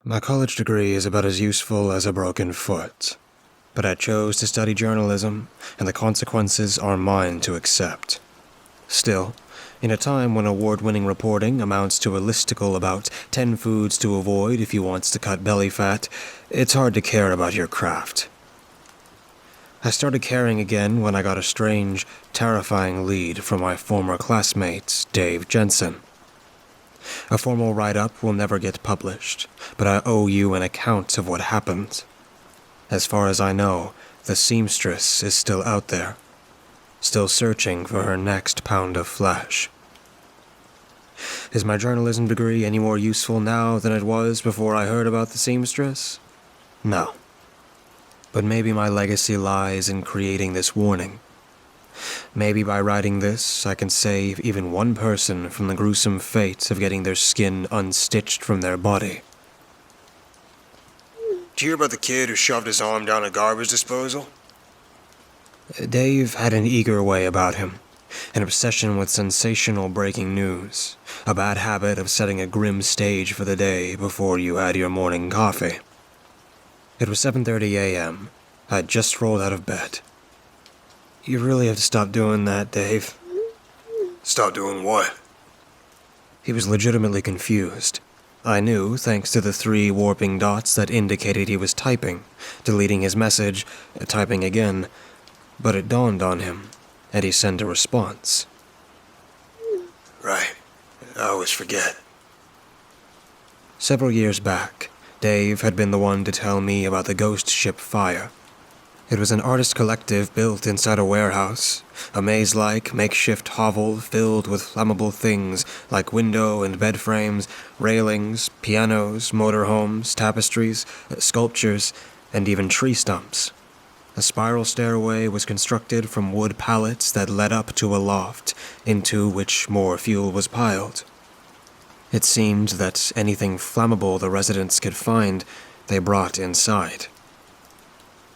My college degree is about as useful as a broken foot, but I chose to study journalism, and the consequences are mine to accept. Still, in a time when award-winning reporting amounts to a listicle about 10 foods to avoid if you want to cut belly fat, it's hard to care about your craft. I started caring again when I got a strange, terrifying lead from my former classmate, Dave Jensen. A formal write-up will never get published, but I owe you an account of what happened. As far as I know, the seamstress is still out there, still searching for her next pound of flesh. Is my journalism degree any more useful now than it was before I heard about the seamstress? No. But maybe my legacy lies in creating this warning. Maybe by writing this, I can save even one person from the gruesome fate of getting their skin unstitched from their body. Did you hear about the kid who shoved his arm down a garbage disposal? Dave had an eager way about him, an obsession with sensational breaking news, a bad habit of setting a grim stage for the day before you had your morning coffee. It was 7:30 a.m. I'd just rolled out of bed. You really have to stop doing that, Dave. Stop doing what? He was legitimately confused. I knew, thanks to the 3 warping dots that indicated he was typing, deleting his message, typing again, but it dawned on him, and he sent a response. Right. I always forget. Several years back, Dave had been the one to tell me about the ghost ship fire. It was an artist collective built inside a warehouse, a maze-like makeshift hovel filled with flammable things like window and bed frames, railings, pianos, motorhomes, tapestries, sculptures, and even tree stumps. A spiral stairway was constructed from wood pallets that led up to a loft, into which more fuel was piled. It seemed that anything flammable the residents could find, they brought inside.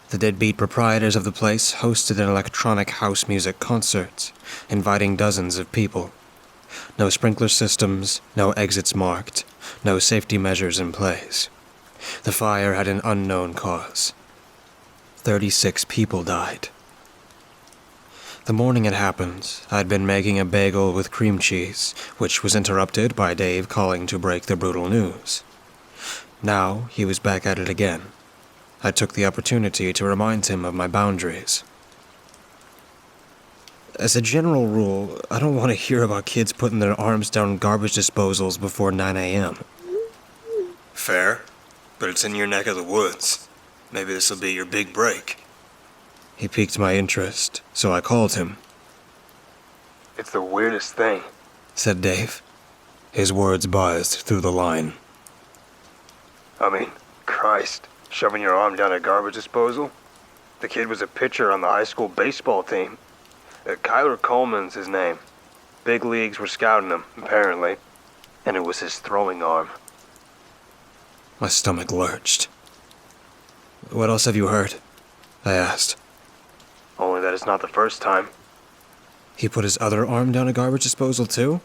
The deadbeat proprietors of the place hosted an electronic house music concert, inviting dozens of people. No sprinkler systems, no exits marked, no safety measures in place. The fire had an unknown cause. 36 people died. The morning it happened, I'd been making a bagel with cream cheese, which was interrupted by Dave calling to break the brutal news. Now he was back at it again. I took the opportunity to remind him of my boundaries. As a general rule, I don't want to hear about kids putting their arms down garbage disposals before 9 a.m. Fair, but it's in your neck of the woods. Maybe this'll be your big break. He piqued my interest, so I called him. It's the weirdest thing, said Dave. His words buzzed through the line. Christ, shoving your arm down a garbage disposal? The kid was a pitcher on the high school baseball team. Kyler Coleman's his name. Big leagues were scouting him, apparently, and it was his throwing arm. My stomach lurched. What else have you heard? I asked. Only that it's not the first time. He put his other arm down a garbage disposal too?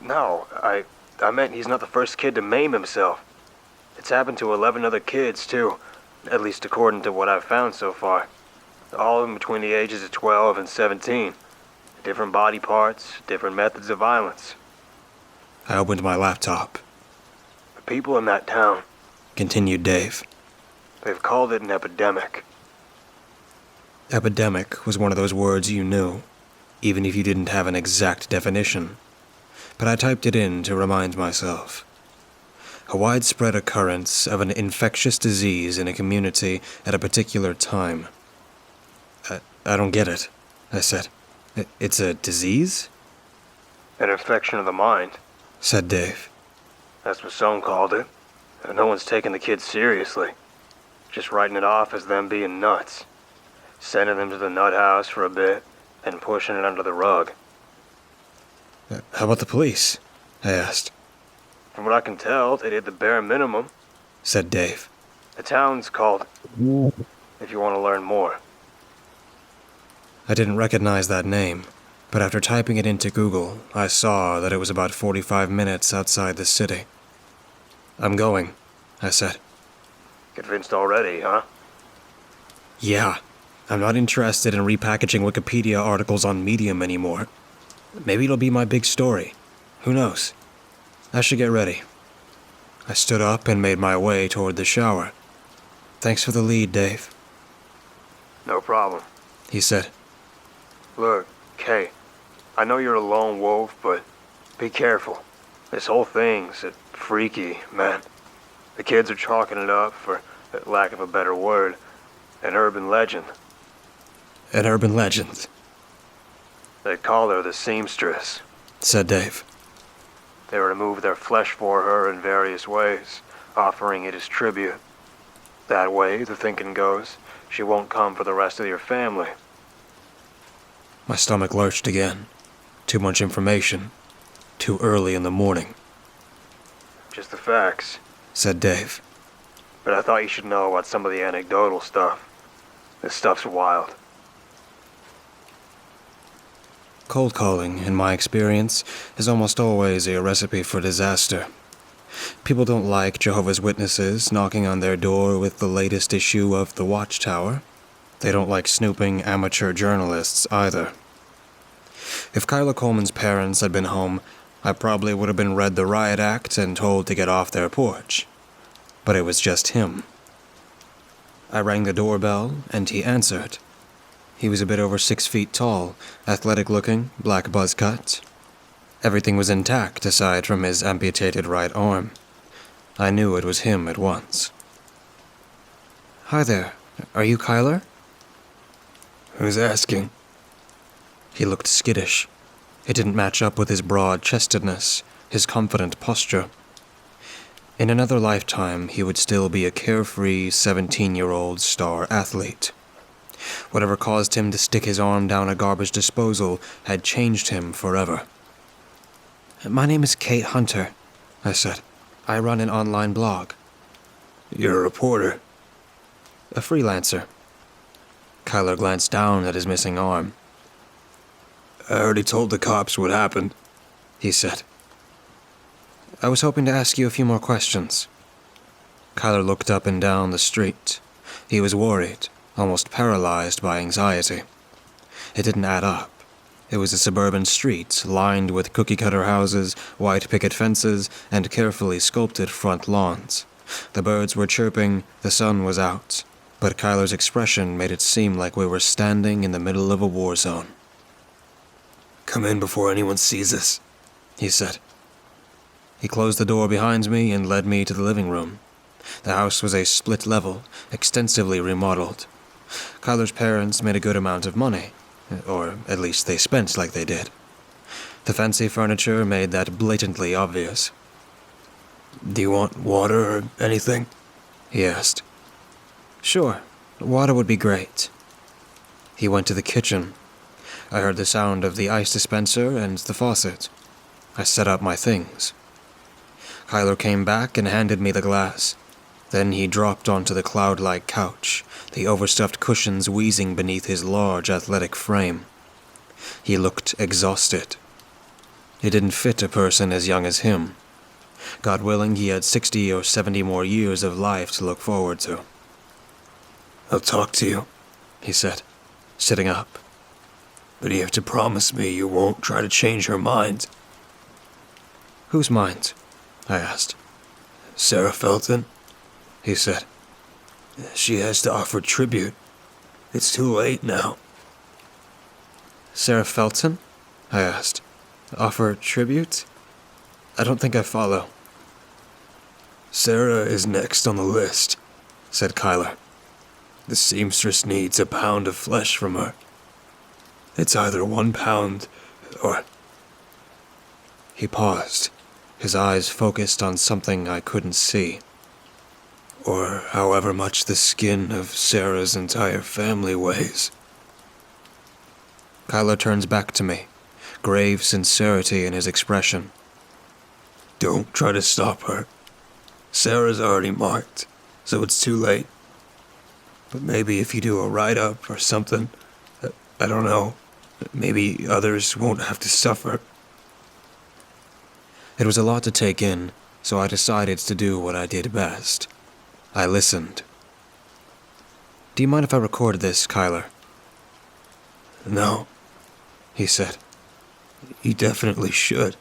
No, I meant he's not the first kid to maim himself. It's happened to 11 other kids, too, at least according to what I've found so far. All of them between the ages of 12 and 17. Different body parts, different methods of violence. I opened my laptop. The people in that town, continued Dave. They've called it an epidemic. Epidemic was one of those words you knew, even if you didn't have an exact definition. But I typed it in to remind myself. A widespread occurrence of an infectious disease in a community at a particular time. I don't get it, I said. It's a disease? An infection of the mind, said Dave. That's what some called it. No one's taking the kids seriously. Just writing it off as them being nuts. Sending them to the nut house for a bit, and pushing it under the rug. How about the police? I asked. From what I can tell, they did the bare minimum, said Dave. The town's called, if you want to learn more. I didn't recognize that name, but after typing it into Google, I saw that it was about 45 minutes outside the city. I'm going, I said. Convinced already, huh? Yeah, I'm not interested in repackaging Wikipedia articles on Medium anymore. Maybe it'll be my big story. Who knows? I should get ready. I stood up and made my way toward the shower. Thanks for the lead, Dave, No problem. he said. Look, Kay, I know you're a lone wolf, but be careful. This whole thing's freaky, man. The kids are chalking it up, for lack of a better word, an urban legend. An urban legend, They call her the seamstress. said Dave. They remove their flesh for her in various ways, offering it as tribute. That way, the thinking goes, she won't come for the rest of your family. My stomach lurched again. Too much information. Too early in the morning, Just the facts. said Dave. But I thought you should know about some of the anecdotal stuff. This stuff's wild. Cold calling, in my experience, is almost always a recipe for disaster. People don't like Jehovah's Witnesses knocking on their door with the latest issue of The Watchtower. They don't like snooping amateur journalists either. If Kyla Coleman's parents had been home, I probably would have been read the riot act and told to get off their porch. But it was just him. I rang the doorbell, and he answered. He was a bit over 6 feet tall, athletic-looking, black buzz cut. Everything was intact aside from his amputated right arm. I knew it was him at once. Hi there. Are you Kyler? Who's asking? He looked skittish. It didn't match up with his broad-chestedness, his confident posture. In another lifetime, he would still be a carefree 17-year-old star athlete. Whatever caused him to stick his arm down a garbage disposal had changed him forever. My name is Kate Hunter, I said. I run an online blog. You're a reporter. A freelancer. Kyler glanced down at his missing arm. I already told the cops what happened, he said. I was hoping to ask you a few more questions. Kyler looked up and down the street. He was worried, almost paralyzed by anxiety. It didn't add up. It was a suburban street lined with cookie-cutter houses, white picket fences, and carefully sculpted front lawns. The birds were chirping, the sun was out, but Kyler's expression made it seem like we were standing in the middle of a war zone. Come in before anyone sees us, he said. He closed the door behind me and led me to the living room. The house was a split level, extensively remodeled. Kyler's parents made a good amount of money, or at least they spent like they did. The fancy furniture made that blatantly obvious. Do you want water or anything? He asked. Sure, water would be great. He went to the kitchen. I heard the sound of the ice dispenser and the faucet. I set up my things. Kyler came back and handed me the glass. Then he dropped onto the cloud-like couch, the overstuffed cushions wheezing beneath his large athletic frame. He looked exhausted. It didn't fit a person as young as him. God willing, he had 60 or 70 more years of life to look forward to. I'll talk to you, he said, sitting up. But you have to promise me you won't try to change her mind. Whose mind? I asked. Sarah Felton, he said. She has to offer tribute. It's too late now. Sarah Felton? I asked. Offer tribute? I don't think I follow. Sarah is next on the list, said Kyler. The seamstress needs a pound of flesh from her. It's either 1 pound or... He paused, his eyes focused on something I couldn't see. Or however much the skin of Sarah's entire family weighs. Kyler turns back to me, grave sincerity in his expression. Don't try to stop her. Sarah's already marked, so it's too late. But maybe if you do a write-up or something, I don't know, maybe others won't have to suffer. It was a lot to take in, so I decided to do what I did best. I listened. Do you mind if I record this, Kyler? No, He said. you definitely should.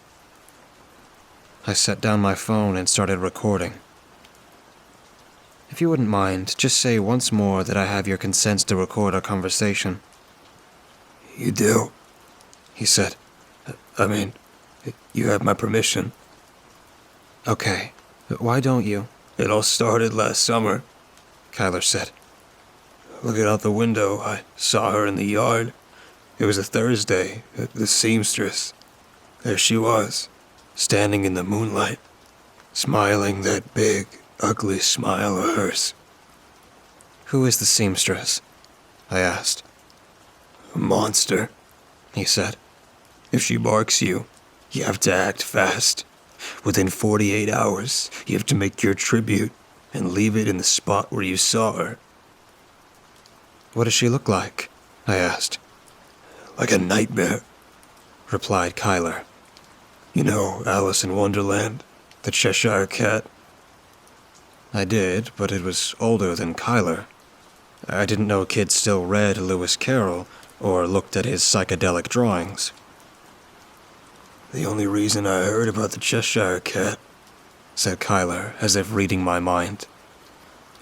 I set down my phone and started recording. If you wouldn't mind, just say once more that I have your consent to record our conversation. You do? He said. I mean, you have my permission. Okay, why don't you? It all started last summer. Kyler said. Looking out the window, I saw her in the yard. It was a Thursday, the seamstress. There she was, standing in the moonlight, smiling that big, ugly smile of hers. Who is the seamstress? I asked. A monster, He said. if she barks you have to act fast. Within 48 hours, you have to make your tribute and leave it in the spot where you saw her. What does she look like? I asked. Like a nightmare. Replied Kyler. You know Alice in Wonderland, the Cheshire Cat? I did, but it was older than Kyler. I didn't know kids still read Lewis Carroll or looked at his psychedelic drawings. The only reason I heard about the Cheshire Cat, said Kyler, as if reading my mind,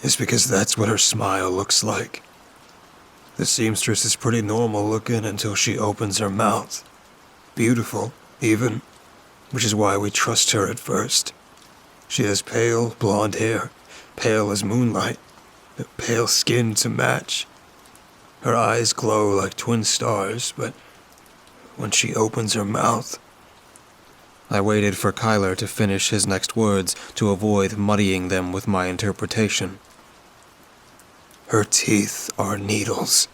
is because that's what her smile looks like. The seamstress is pretty normal looking until she opens her mouth. Beautiful, even, which is why we trust her at first. She has pale, blonde hair, pale as moonlight, pale skin to match. Her eyes glow like twin stars, but when she opens her mouth... I waited for Kyler to finish his next words to avoid muddying them with my interpretation. Her teeth are needles,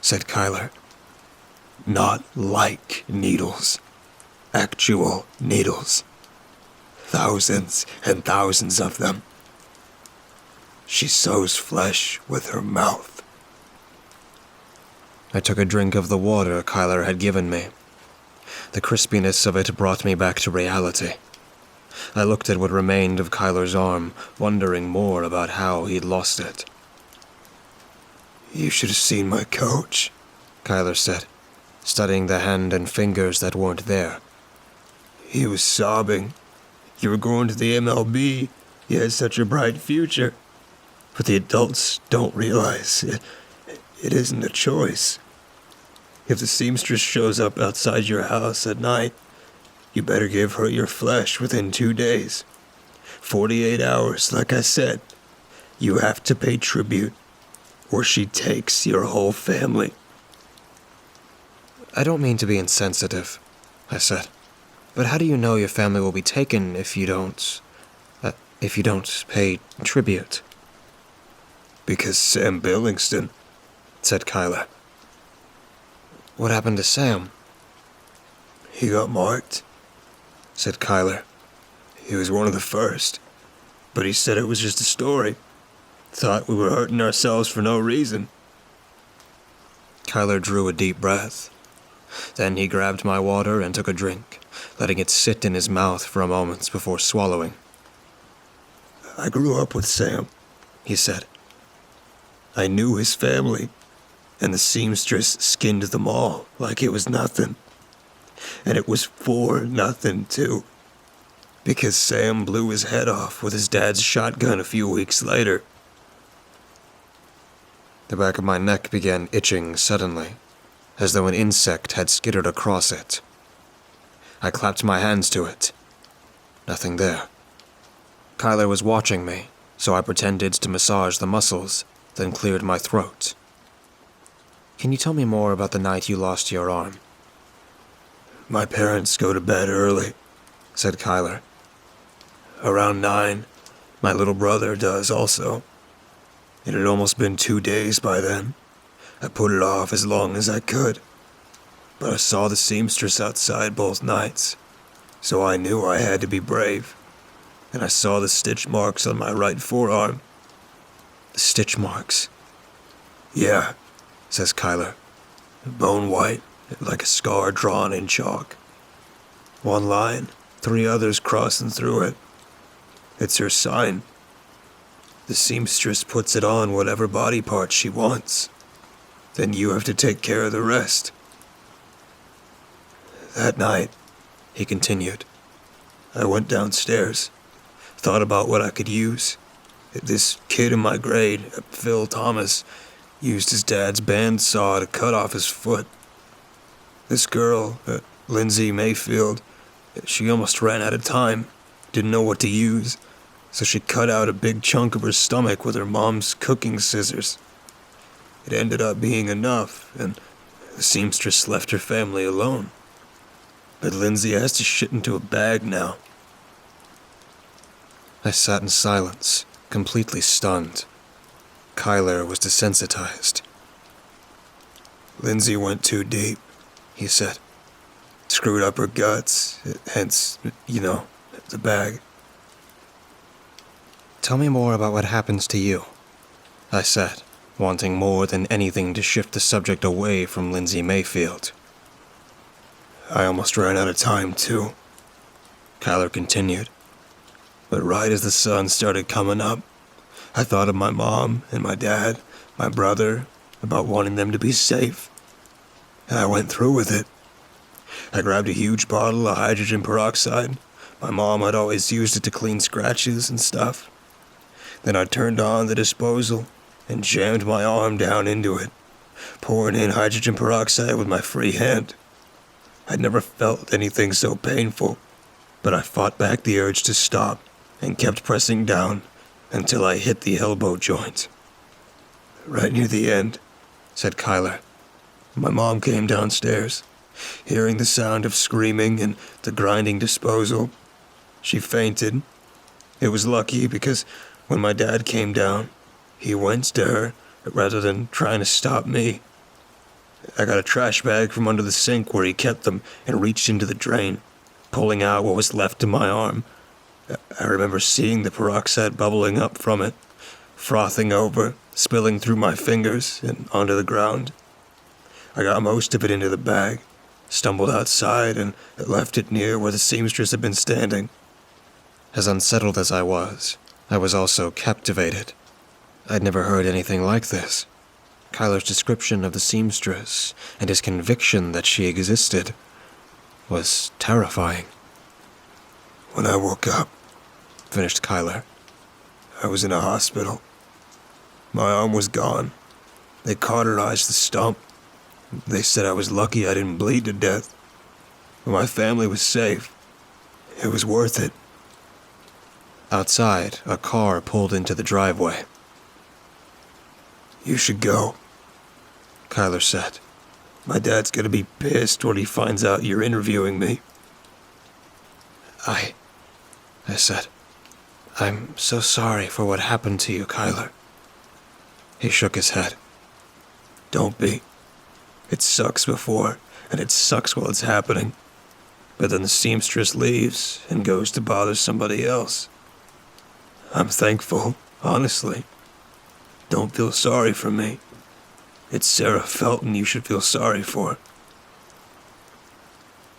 said Kyler. Not like needles. Actual needles. Thousands and thousands of them. She sews flesh with her mouth. I took a drink of the water Kyler had given me. The crispiness of it brought me back to reality. I looked at what remained of Kyler's arm, wondering more about how he'd lost it. You should have seen my coach, Kyler said, studying the hand and fingers that weren't there. He was sobbing. You were going to the MLB. You had such a bright future. But the adults don't realize it isn't a choice. If the seamstress shows up outside your house at night, you better give her your flesh within 2 days. 48 hours, like I said. You have to pay tribute, or she takes your whole family. I don't mean to be insensitive, I said. But how do you know your family will be taken if you don't pay tribute? Because Sam Billingston, said Kyler. What happened to Sam? He got marked, said Kyler. He was one of the first, but he said it was just a story. Thought we were hurting ourselves for no reason. Kyler drew a deep breath. Then he grabbed my water and took a drink, letting it sit in his mouth for a moment before swallowing. I grew up with Sam, he said. I knew his family, and the seamstress skinned them all like it was nothing. And it was for nothing, too. Because Sam blew his head off with his dad's shotgun a few weeks later. The back of my neck began itching suddenly, as though an insect had skittered across it. I clapped my hands to it. Nothing there. Kyler was watching me, so I pretended to massage the muscles, then cleared my throat. Can you tell me more about the night you lost your arm? My parents go to bed early, said Kyler. Around 9. My little brother does also. It had almost been 2 days by then. I put it off as long as I could. But I saw the seamstress outside both nights, so I knew I had to be brave. And I saw the stitch marks on my right forearm. The stitch marks? Yeah, says Kyler. Bone white, like a scar drawn in chalk. 1 line, 3 others crossing through it. It's her sign. The seamstress puts it on whatever body part she wants. Then you have to take care of the rest. That night, he continued, I went downstairs, thought about what I could use. This kid in my grade, Phil Thomas, used his dad's bandsaw to cut off his foot. This girl, Lindsay Mayfield, she almost ran out of time, didn't know what to use, so she cut out a big chunk of her stomach with her mom's cooking scissors. It ended up being enough, and the seamstress left her family alone. But Lindsay has to shit into a bag now. I sat in silence, completely stunned. Kyler was desensitized. Lindsay went too deep, he said. Screwed up her guts, hence, the bag. Tell me more about what happens to you, I said, wanting more than anything to shift the subject away from Lindsay Mayfield. I almost ran out of time, too, Kyler continued. But right as the sun started coming up, I thought of my mom and my dad, my brother, about wanting them to be safe. And I went through with it. I grabbed a huge bottle of hydrogen peroxide. My mom had always used it to clean scratches and stuff. Then I turned on the disposal and jammed my arm down into it, pouring in hydrogen peroxide with my free hand. I'd never felt anything so painful, but I fought back the urge to stop and kept pressing down until I hit the elbow joint. Right near the end, said Kyler. My mom came downstairs, hearing the sound of screaming and the grinding disposal. She fainted. It was lucky because when my dad came down, he went to her rather than trying to stop me. I got a trash bag from under the sink where he kept them and reached into the drain, pulling out what was left of my arm. I remember seeing the peroxide bubbling up from it, frothing over, spilling through my fingers and onto the ground. I got most of it into the bag, stumbled outside, and left it near where the seamstress had been standing. As unsettled as I was also captivated. I'd never heard anything like this. Kyler's description of the seamstress and his conviction that she existed was terrifying. When I woke up, finished Kyler, I was in a hospital. My arm was gone. They cauterized the stump. They said I was lucky I didn't bleed to death. But my family was safe. It was worth it. Outside, a car pulled into the driveway. You should go, Kyler said. My dad's gonna be pissed when he finds out you're interviewing me. I said, I'm so sorry for what happened to you, Kyler. He shook his head. Don't be. It sucks before, and it sucks while it's happening. But then the seamstress leaves and goes to bother somebody else. I'm thankful, honestly. Don't feel sorry for me. It's Sarah Felton you should feel sorry for.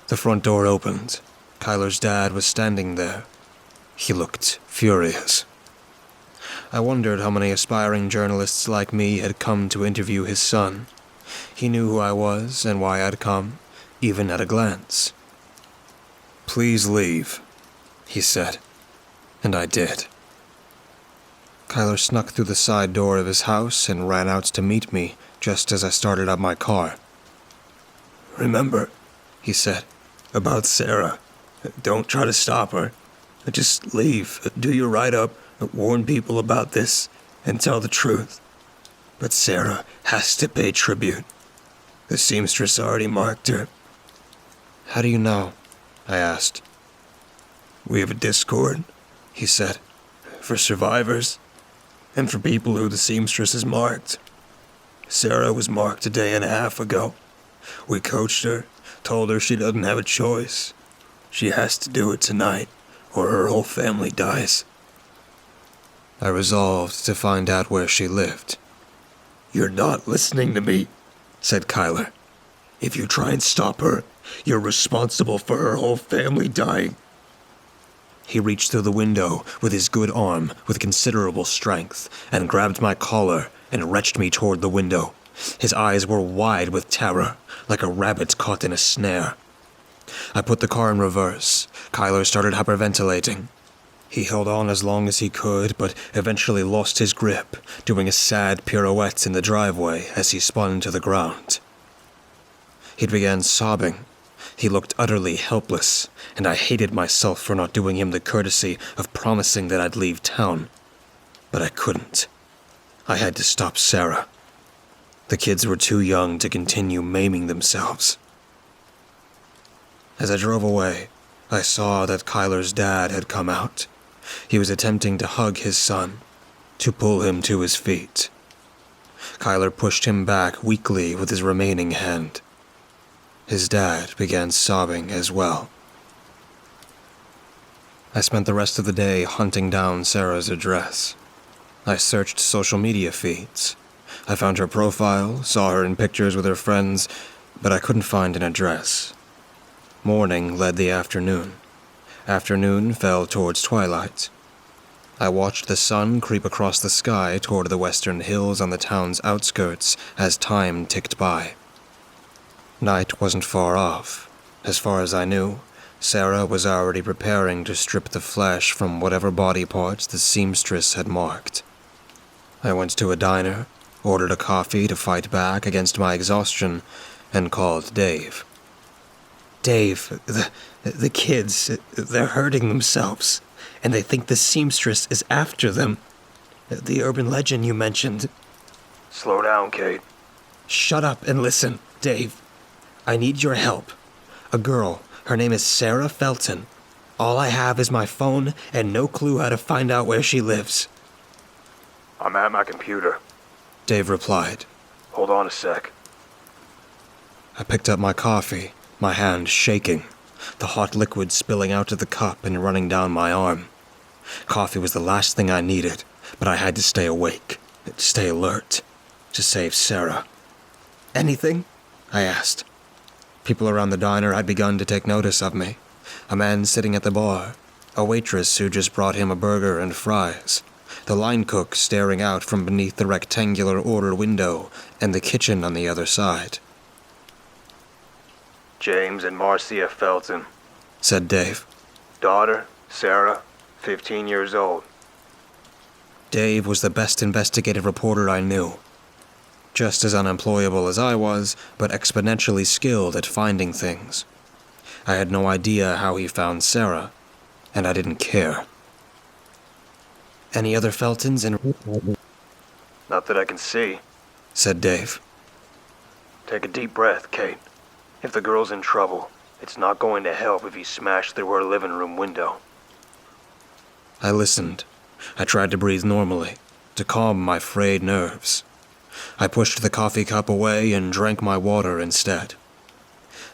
The front door opened. Kyler's dad was standing there. He looked furious. I wondered how many aspiring journalists like me had come to interview his son. He knew who I was and why I'd come, even at a glance. Please leave, he said, and I did. Kyler snuck through the side door of his house and ran out to meet me just as I started up my car. Remember, he said, about Sarah. Don't try to stop her. Just leave, do your write-up, warn people about this, and tell the truth. But Sarah has to pay tribute. The seamstress already marked her. How do you know? I asked. We have a Discord, he said, for survivors, and for people who the seamstress has marked. Sarah was marked a day and a half ago. We coached her, told her she doesn't have a choice. She has to do it tonight, or her whole family dies. I resolved to find out where she lived. You're not listening to me, said Kyler. If you try and stop her, you're responsible for her whole family dying. He reached through the window with his good arm with considerable strength and grabbed my collar and wrenched me toward the window. His eyes were wide with terror, like a rabbit caught in a snare. I put the car in reverse. Kyler started hyperventilating. He held on as long as he could, but eventually lost his grip, doing a sad pirouette in the driveway as he spun to the ground. He began sobbing. He looked utterly helpless, and I hated myself for not doing him the courtesy of promising that I'd leave town. But I couldn't. I had to stop Sarah. The kids were too young to continue maiming themselves. As I drove away, I saw that Kyler's dad had come out. He was attempting to hug his son, to pull him to his feet. Kyler pushed him back weakly with his remaining hand. His dad began sobbing as well. I spent the rest of the day hunting down Sarah's address. I searched social media feeds. I found her profile, saw her in pictures with her friends, but I couldn't find an address. Morning led the afternoon. Afternoon fell towards twilight. I watched the sun creep across the sky toward the western hills on the town's outskirts as time ticked by. Night wasn't far off. As far as I knew, Sarah was already preparing to strip the flesh from whatever body parts the seamstress had marked. I went to a diner, ordered a coffee to fight back against my exhaustion, and called Dave. Dave, the kids, they're hurting themselves, and they think the seamstress is after them. The urban legend you mentioned. Slow down, Kate. Shut up and listen, Dave. I need your help. A girl, her name is Sarah Felton. All I have is my phone and no clue how to find out where she lives. I'm at my computer. Dave replied. Hold on a sec. I picked up my coffee, my hand shaking, the hot liquid spilling out of the cup and running down my arm. Coffee was the last thing I needed, but I had to stay awake, stay alert, to save Sarah. Anything? I asked. People around the diner had begun to take notice of me. A man sitting at the bar, a waitress who just brought him a burger and fries, the line cook staring out from beneath the rectangular order window, and the kitchen on the other side. James and Marcia Felton, said Dave. Daughter, Sarah, 15 years old. Dave was the best investigative reporter I knew. Just as unemployable as I was, but exponentially skilled at finding things. I had no idea how he found Sarah, and I didn't care. Any other Feltons in... Not that I can see, said Dave. Take a deep breath, Kate. If the girl's in trouble, it's not going to help if you smash through her living room window. I listened. I tried to breathe normally, to calm my frayed nerves. I pushed the coffee cup away and drank my water instead.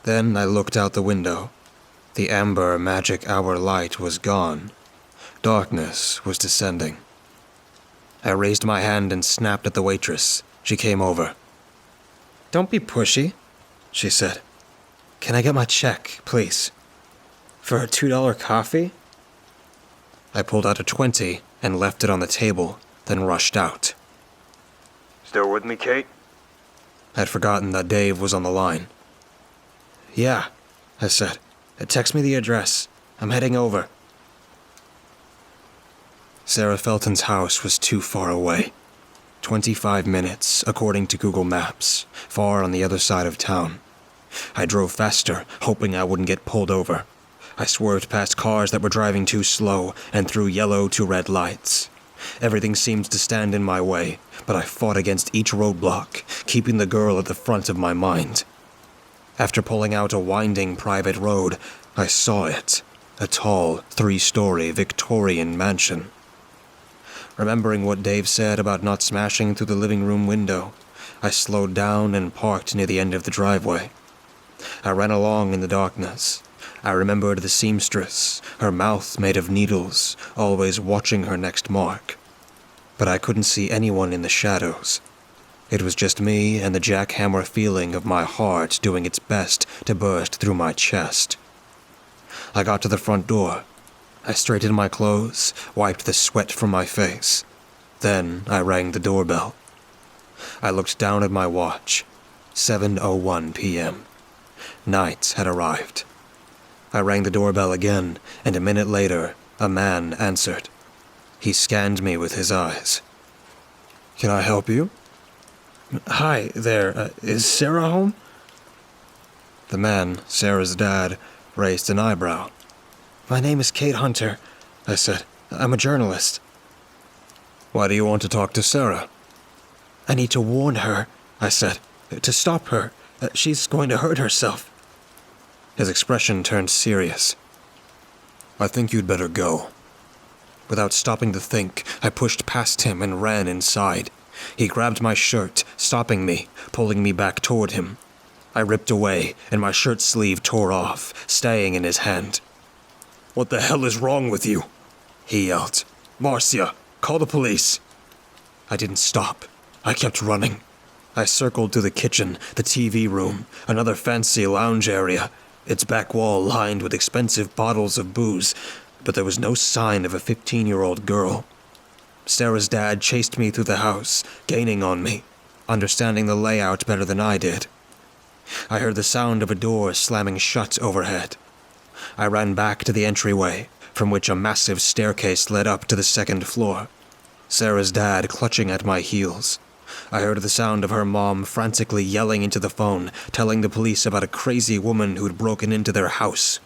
Then I looked out the window. The amber magic hour light was gone. Darkness was descending. I raised my hand and snapped at the waitress. She came over. Don't be pushy, she said. Can I get my check, please? For a $2 coffee? I pulled out a 20 and left it on the table, then rushed out. Still with me, Kate? I'd forgotten that Dave was on the line. Yeah, I said. Text me the address. I'm heading over. Sarah Felton's house was too far away. 25 minutes, according to Google Maps, far on the other side of town. I drove faster, hoping I wouldn't get pulled over. I swerved past cars that were driving too slow and through yellow to red lights. Everything seemed to stand in my way, but I fought against each roadblock, keeping the girl at the front of my mind. After pulling out a winding private road, I saw it, a tall, 3-story Victorian mansion. Remembering what Dave said about not smashing through the living room window, I slowed down and parked near the end of the driveway. I ran along in the darkness. I remembered the seamstress, her mouth made of needles, always watching her next mark. But I couldn't see anyone in the shadows. It was just me and the jackhammer feeling of my heart doing its best to burst through my chest. I got to the front door. I straightened my clothes, wiped the sweat from my face. Then I rang the doorbell. I looked down at my watch. 7:01 p.m. Night had arrived. I rang the doorbell again, and a minute later, a man answered. He scanned me with his eyes. "Can I help you?" "Hi there, is Sarah home?" The man, Sarah's dad, raised an eyebrow. "My name is Kate Hunter," I said. "I'm a journalist." "Why do you want to talk to Sarah?" "I need to warn her," I said. "To stop her. She's going to hurt herself." His expression turned serious. "I think you'd better go." Without stopping to think, I pushed past him and ran inside. He grabbed my shirt, stopping me, pulling me back toward him. I ripped away, and my shirt sleeve tore off, staying in his hand. "What the hell is wrong with you?" he yelled. "Marcia, call the police." I didn't stop. I kept running. I circled through the kitchen, the TV room, another fancy lounge area, its back wall lined with expensive bottles of booze, but there was no sign of a 15-year-old girl. Sarah's dad chased me through the house, gaining on me, understanding the layout better than I did. I heard the sound of a door slamming shut overhead. I ran back to the entryway, from which a massive staircase led up to the second floor. Sarah's dad clutching at my heels. I heard the sound of her mom frantically yelling into the phone, telling the police about a crazy woman who'd broken into their house.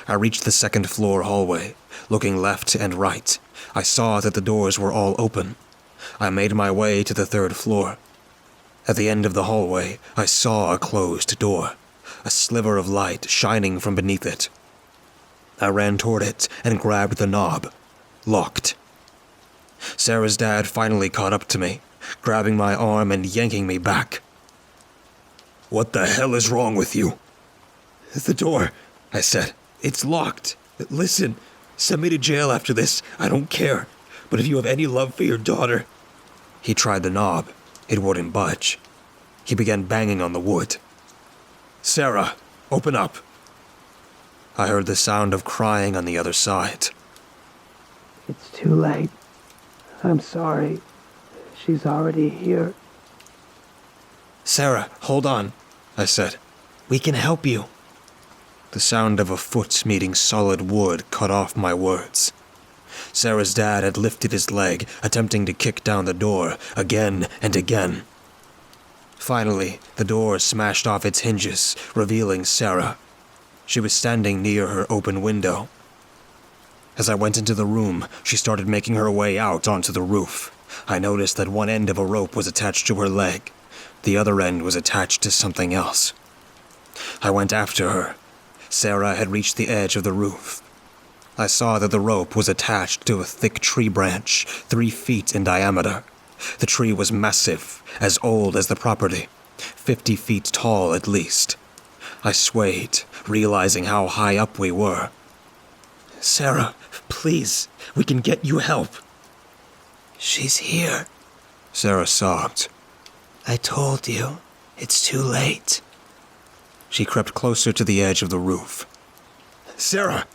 I reached the second floor hallway. Looking left and right, I saw that the doors were all open. I made my way to the third floor. At the end of the hallway, I saw a closed door, a sliver of light shining from beneath it. I ran toward it and grabbed the knob. Locked. Sarah's dad finally caught up to me, grabbing my arm and yanking me back. "What the hell is wrong with you?" "The door," I said. "It's locked. Listen, send me to jail after this. I don't care. But if you have any love for your daughter..." He tried the knob. It wouldn't budge. He began banging on the wood. "Sarah, open up." I heard the sound of crying on the other side. "It's too late. I'm sorry. She's already here." "Sarah, hold on," I said. "We can help you." The sound of a foot meeting solid wood cut off my words. Sarah's dad had lifted his leg, attempting to kick down the door, again and again. Finally, the door smashed off its hinges, revealing Sarah. She was standing near her open window. As I went into the room, she started making her way out onto the roof. I noticed that one end of a rope was attached to her leg. The other end was attached to something else. I went after her. Sarah had reached the edge of the roof. I saw that the rope was attached to a thick tree branch, 3 feet in diameter. The tree was massive, as old as the property, 50 feet tall at least. I swayed, realizing how high up we were. "Sarah, please, we can get you help." "She's here," Sarah sobbed. "I told you. It's too late." She crept closer to the edge of the roof. "Sarah!"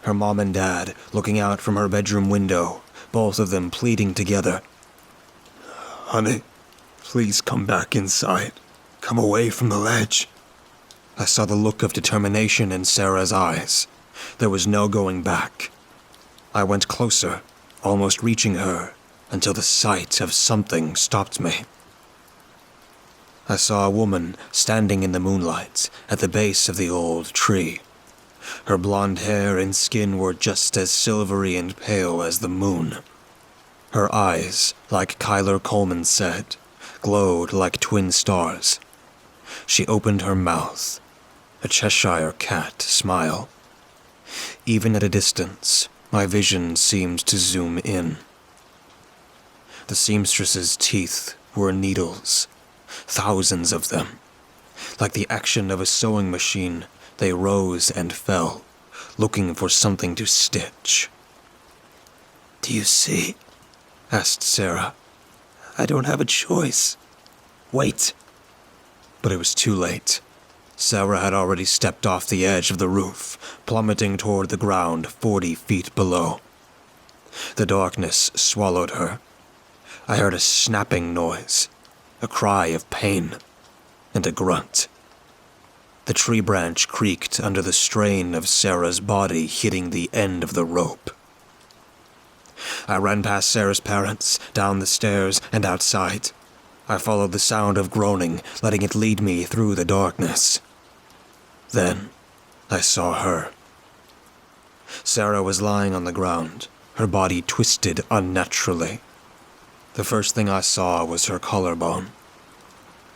Her mom and dad, looking out from her bedroom window, both of them pleading together. "Honey, please come back inside. Come away from the ledge." I saw the look of determination in Sarah's eyes. There was no going back. I went closer, almost reaching her, until the sight of something stopped me. I saw a woman standing in the moonlight at the base of the old tree. Her blonde hair and skin were just as silvery and pale as the moon. Her eyes, like Kyler Coleman said, glowed like twin stars. She opened her mouth, a Cheshire cat smile. Even at a distance, my vision seemed to zoom in. The seamstress's teeth were needles, thousands of them. Like the action of a sewing machine, they rose and fell, looking for something to stitch. "Do you see?" asked Sarah. "I don't have a choice." "Wait!" But it was too late. Sarah had already stepped off the edge of the roof, plummeting toward the ground 40 feet below. The darkness swallowed her. I heard a snapping noise, a cry of pain, and a grunt. The tree branch creaked under the strain of Sarah's body hitting the end of the rope. I ran past Sarah's parents, down the stairs, and outside. I followed the sound of groaning, letting it lead me through the darkness. Then, I saw her. Sarah was lying on the ground, her body twisted unnaturally. The first thing I saw was her collarbone.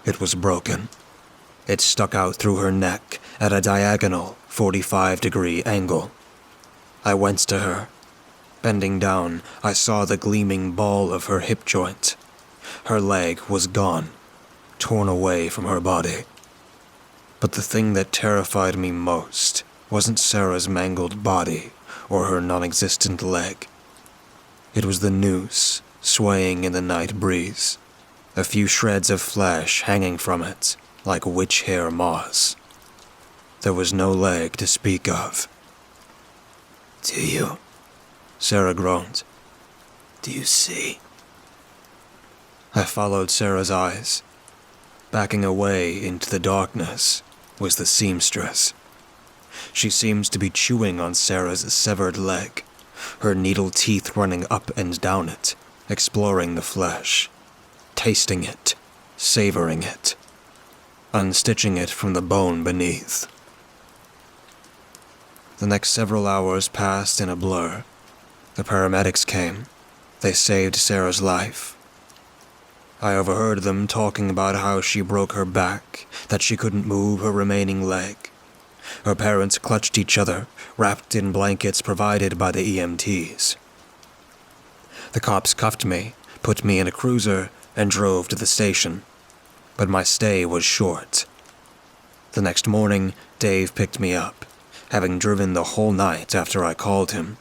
It was broken. It stuck out through her neck at a diagonal 45-degree angle. I went to her. Bending down, I saw the gleaming ball of her hip joint. Her leg was gone, torn away from her body. But the thing that terrified me most wasn't Sarah's mangled body or her non-existent leg. It was the noose swaying in the night breeze, a few shreds of flesh hanging from it like witch hair moss. There was no leg to speak of. Do you? Sarah groaned. Do you see? I followed Sarah's eyes. Backing away into the darkness was the seamstress. She seemed to be chewing on Sarah's severed leg, her needle teeth running up and down it, exploring the flesh, tasting it, savoring it, unstitching it from the bone beneath. The next several hours passed in a blur. The paramedics came. They saved Sarah's life. I overheard them talking about how she broke her back, that she couldn't move her remaining leg. Her parents clutched each other, wrapped in blankets provided by the EMTs. The cops cuffed me, put me in a cruiser, and drove to the station. But my stay was short. The next morning, Dave picked me up, having driven the whole night after I called him.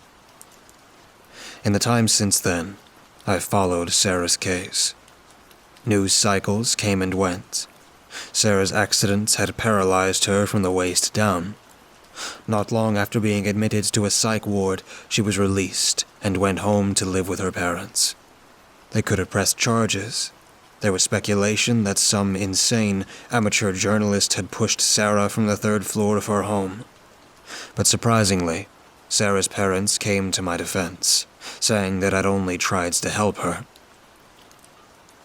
In the time since then, I've followed Sarah's case. News cycles came and went. Sarah's accidents had paralyzed her from the waist down. Not long after being admitted to a psych ward, she was released and went home to live with her parents. They could have pressed charges. There was speculation that some insane amateur journalist had pushed Sarah from the 3rd floor of her home. But surprisingly, Sarah's parents came to my defense, saying that I'd only tried to help her.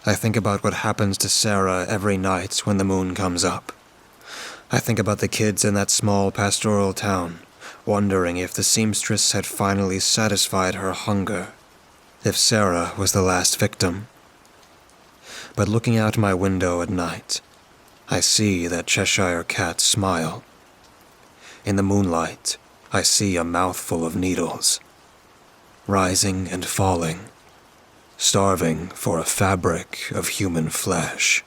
I think about what happens to Sarah every night when the moon comes up. I think about the kids in that small pastoral town, wondering if the seamstress had finally satisfied her hunger, if Sarah was the last victim. But looking out my window at night, I see that Cheshire cat smile. In the moonlight, I see a mouthful of needles, rising and falling, starving for a fabric of human flesh.